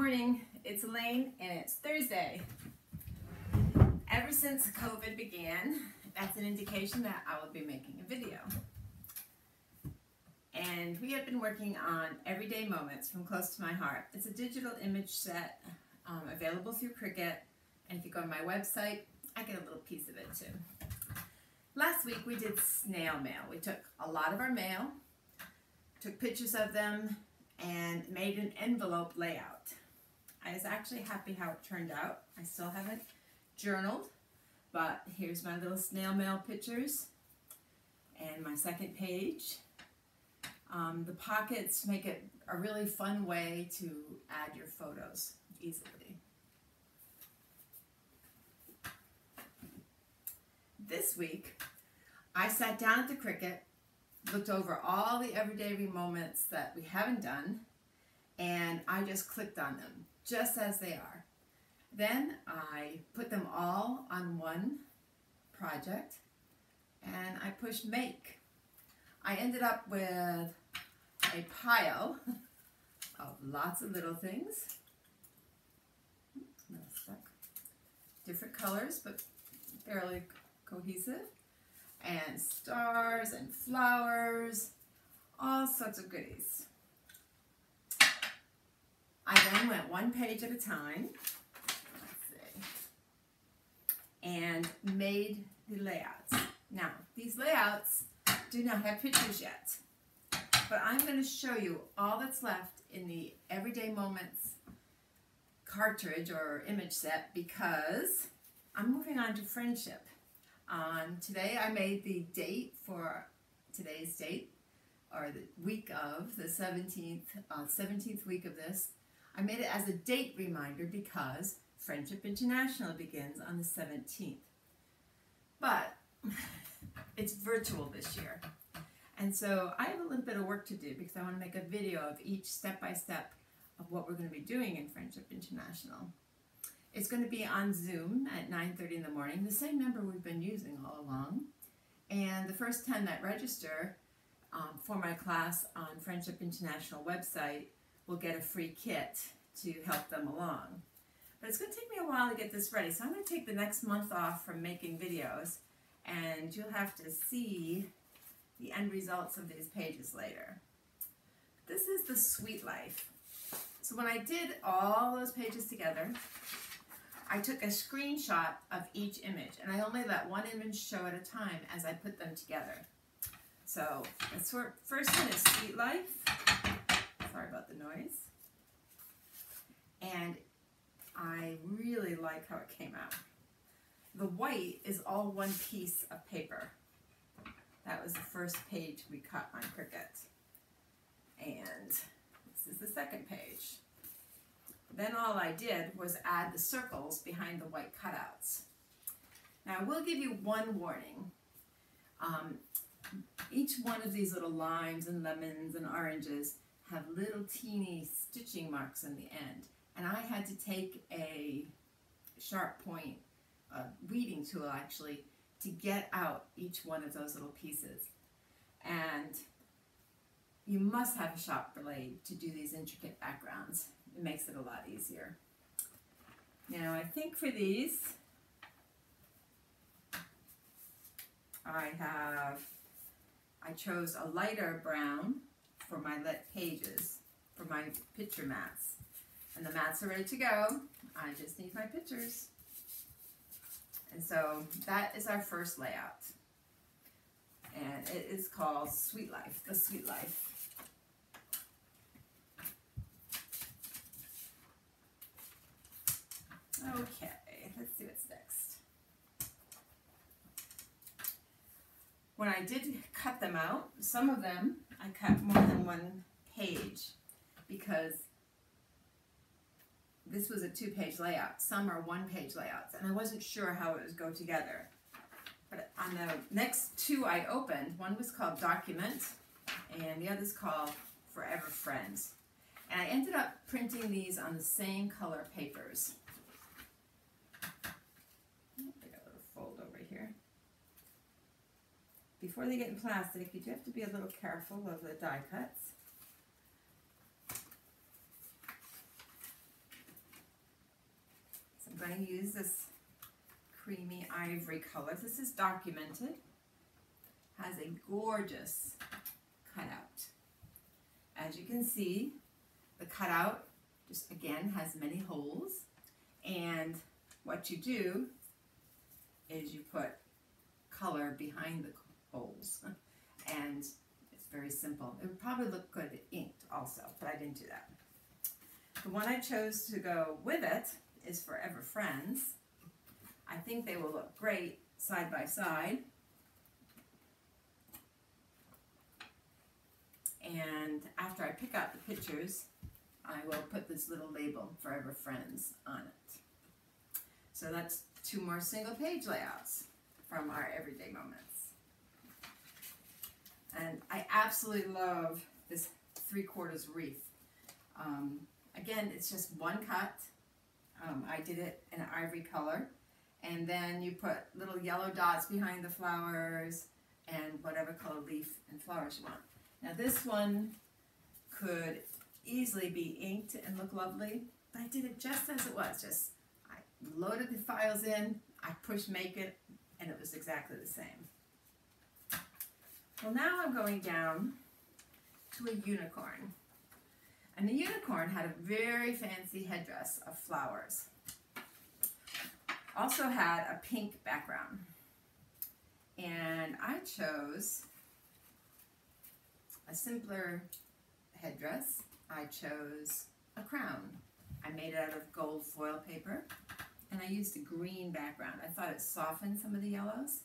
morning, it's Elaine and it's Thursday. Ever since COVID began, that's an indication that I will be making a video. And we have been working on Everyday Moments from Close to My Heart. It's a digital image set available through Cricut, and if you go to my website, I get a little piece of it too. Last week we did snail mail. We took a lot of our mail, took pictures of them, and made an envelope layout. I was actually happy how it turned out. I still haven't journaled, but here's my little snail mail pictures and my second page. The pockets make it a really fun way to add your photos easily. This week, I sat down at the Cricut, looked over all the everyday moments that we haven't done, and I just clicked on them, just as they are. Then I put them all on one project, and I pushed make. I ended up with a pile of lots of little things. Stuck. Different colors, but fairly cohesive. And stars and flowers, all sorts of goodies. I then went one page at a time, let's see, and made the layouts. Now, these layouts do not have pictures yet, but I'm going to show you all that's left in the Everyday Moments cartridge or image set because I'm moving on to friendship. Today I made the date for today's date, or the week of the 17th week of this. I made it as a date reminder because Friendship International begins on the 17th. But it's virtual this year. And so I have a little bit of work to do because I want to make a video of each step-by-step of what we're going to be doing in Friendship International. It's going to be on Zoom at 9:30 in the morning, the same number we've been using all along. And the first 10 that register for my class on Friendship International website will get a free kit to help them along. But it's going to take me a while to get this ready, so I'm going to take the next month off from making videos, and you'll have to see the end results of these pages later. This is the Sweet Life. So when I did all those pages together, I took a screenshot of each image, and I only let one image show at a time as I put them together. So the first one is Sweet Life. Sorry about the noise. And I really like how it came out. The white is all one piece of paper. That was the first page we cut on Cricut. And this is the second page. Then all I did was add the circles behind the white cutouts. Now I will give you one warning. Each one of these little limes and lemons and oranges have little teeny stitching marks in the end. And I had to take a sharp point, a weeding tool actually, to get out each one of those little pieces. And you must have a sharp blade to do these intricate backgrounds. It makes it a lot easier. Now I think for these, I chose a lighter brown for my lit pages, for my picture mats. And the mats are ready to go. I just need my pictures. And so that is our first layout. And it is called Sweet Life, the Sweet Life. Okay, let's see what's next. When I did cut them out, some of them I cut more than one page because this was a two-page layout. Some are one-page layouts, and I wasn't sure how it would go together. But on the next two I opened, one was called Document, and the other's called Forever Friends. And I ended up printing these on the same color papers. I got a little fold over here. Before they get in plastic, you do have to be a little careful of the die cuts. use this creamy ivory color. This is documented. Has a gorgeous cutout. As you can see, the cutout just again has many holes, and what you do is you put color behind the holes, and it's very simple. It would probably look good inked also, but I didn't do that. The one I chose to go with it is Forever Friends. I think they will look great side by side. And after I pick out the pictures, I will put this little label, Forever Friends, on it. So that's 2 more single page layouts from our everyday moments. And I absolutely love this 3/4 wreath. Again, it's just one cut. I did it in an ivory color. And then you put little yellow dots behind the flowers and whatever color leaf and flowers you want. Now this one could easily be inked and look lovely, but I did it just as it was. Just I loaded the files in, I pushed make it, and it was exactly the same. Well, now I'm going down to a unicorn. And the unicorn had a very fancy headdress of flowers. Also had a pink background. And I chose a simpler headdress. I chose a crown. I made it out of gold foil paper, and I used a green background. I thought it softened some of the yellows.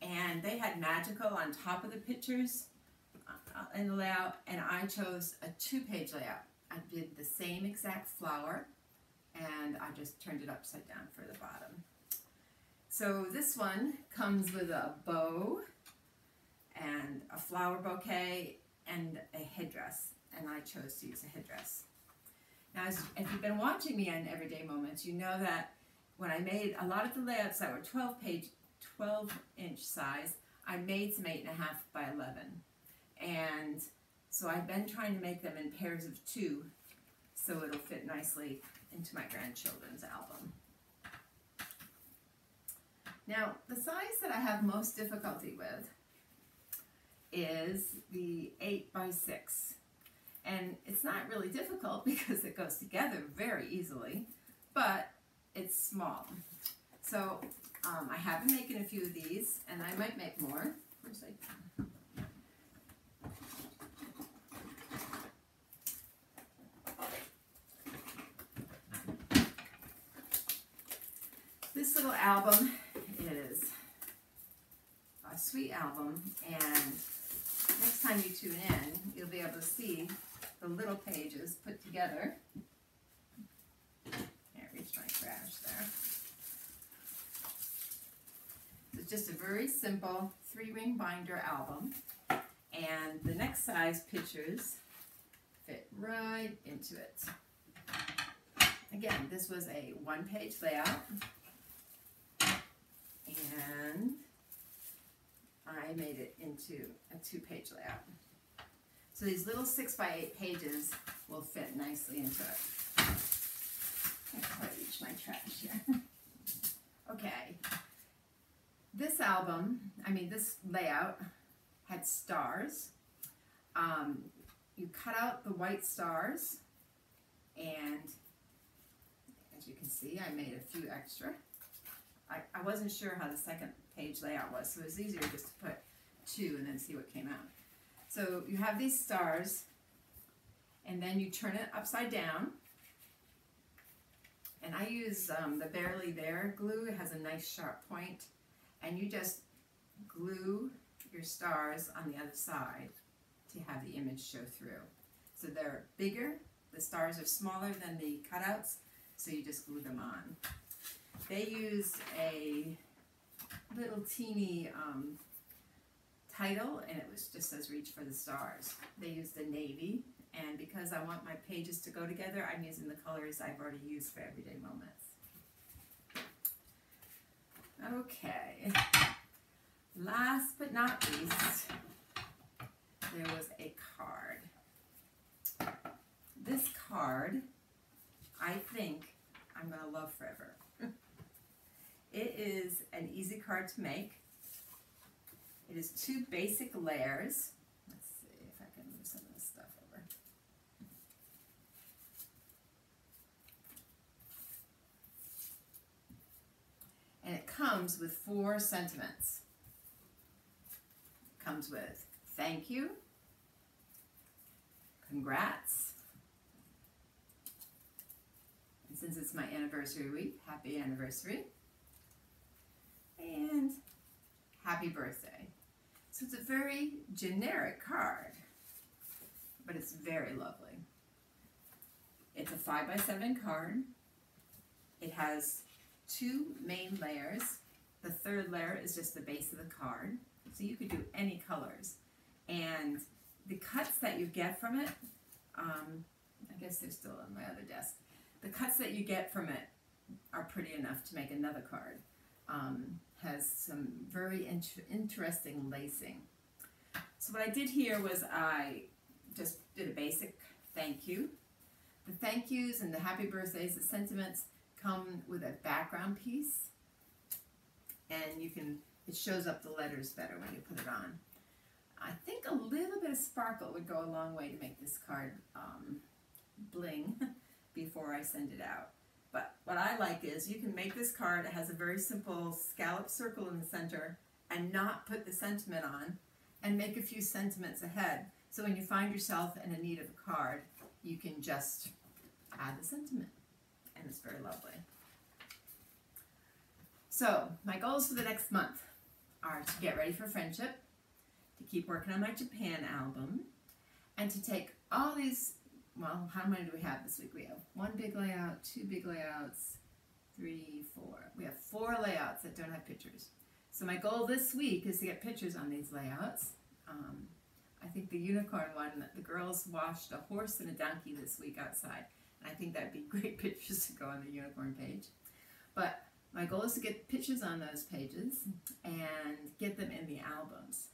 And they had magical on top of the pictures in the layout, and I chose a 2-page layout. I did the same exact flower, and I just turned it upside down for the bottom. So this one comes with a bow and a flower bouquet and a headdress, and I chose to use a headdress. Now, if you've been watching me on Everyday Moments, you know that when I made a lot of the layouts that were 12-inch size, I made some 8.5 by 11. And so I've been trying to make them in pairs of 2 so it'll fit nicely into my grandchildren's album. Now, the size that I have most difficulty with is the 8 by 6. And it's not really difficult because it goes together very easily, but it's small. So I have been making a few of these, and I might make more. Where's my pen? This little album is a sweet album, and next time you tune in, you'll be able to see the little pages put together. Can't reach my trash there. It's just a very simple 3-ring binder album, and the next size pictures fit right into it. Again, this was a 1-page layout, and I made it into a 2-page layout. So these little 6 by 8 pages will fit nicely into it. Can't quite reach my trash here. Okay. This this layout had stars. You cut out the white stars, and as you can see, I made a few extra. I wasn't sure how the 2nd-page layout was, so it was easier just to put 2 and then see what came out. So you have these stars, and then you turn it upside down. And I use the Barely There glue. It has a nice sharp point. And you just glue your stars on the other side to have the image show through. So they're bigger. The stars are smaller than the cutouts, so you just glue them on. They used a little teeny title, and it just says Reach for the Stars. They used the navy, and because I want my pages to go together, I'm using the colors I've already used for Everyday Moments. Okay, last but not least, there was a card. This card, I think I'm going to love forever. It is an easy card to make. It is 2 basic layers. Let's see if I can move some of this stuff over. And it comes with 4 sentiments. It comes with thank you, congrats, and since it's my anniversary week, happy anniversary, and happy birthday. So it's a very generic card, but it's very lovely. It's a 5x7 card. It has 2 main layers. The 3rd layer is just the base of the card. So you could do any colors. And the cuts that you get from it, I guess they're still on my other desk. The cuts that you get from it are pretty enough to make another card. Has some very interesting lacing. So what I did here was I just did a basic thank you. The thank yous and the happy birthdays, the sentiments come with a background piece, and it shows up the letters better when you put it on. I think a little bit of sparkle would go a long way to make this card bling before I send it out. But what I like is you can make this card. It has a very simple scallop circle in the center and not put the sentiment on, and make a few sentiments ahead. So when you find yourself in need of a card, you can just add the sentiment, and it's very lovely. So my goals for the next month are to get ready for friendship, to keep working on my Japan album, and to take all these, well, how many do we have this week? We have 1 big layout, 2 big layouts, 3, 4. We have 4 layouts that don't have pictures. So my goal this week is to get pictures on these layouts. I think the unicorn one, the girls washed a horse and a donkey this week outside. And I think that'd be great pictures to go on the unicorn page. But my goal is to get pictures on those pages and get them in the albums.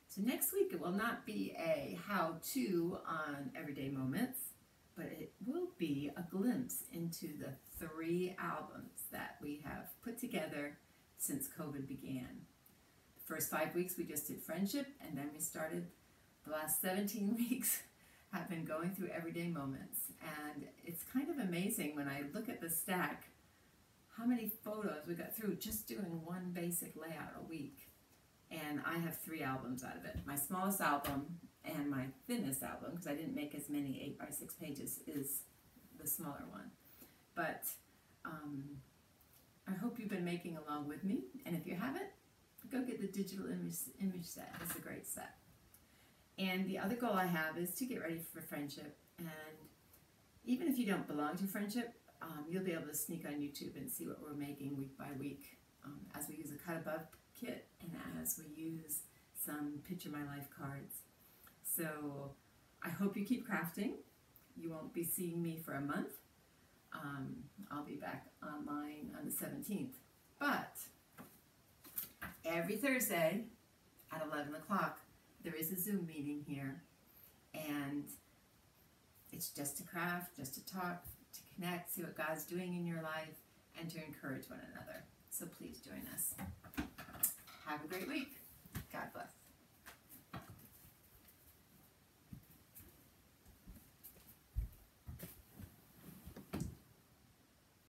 So next week it will not be a how-to on everyday moments, but it will be a glimpse into the 3 albums that we have put together since COVID began. The first 5 weeks we just did friendship, and then we started the last 17 weeks have been going through everyday moments. And it's kind of amazing when I look at the stack how many photos we got through just doing 1 basic layout a week. And I have 3 albums out of it. My smallest album and my thinnest album, because I didn't make as many 8x6 pages, is the smaller one. But I hope you've been making along with me. And if you haven't, go get the digital image set. It's a great set. And the other goal I have is to get ready for friendship. And even if you don't belong to friendship, you'll be able to sneak on YouTube and see what we're making week by week as we use a cut above kit and as we use some Picture My Life cards. So I hope you keep crafting. You won't be seeing me for a month. I'll be back online on the 17th. But every Thursday at 11 o'clock, there is a Zoom meeting here. And it's just to craft, just to talk, to connect, see what God's doing in your life, and to encourage one another. So please join us. Have a great week.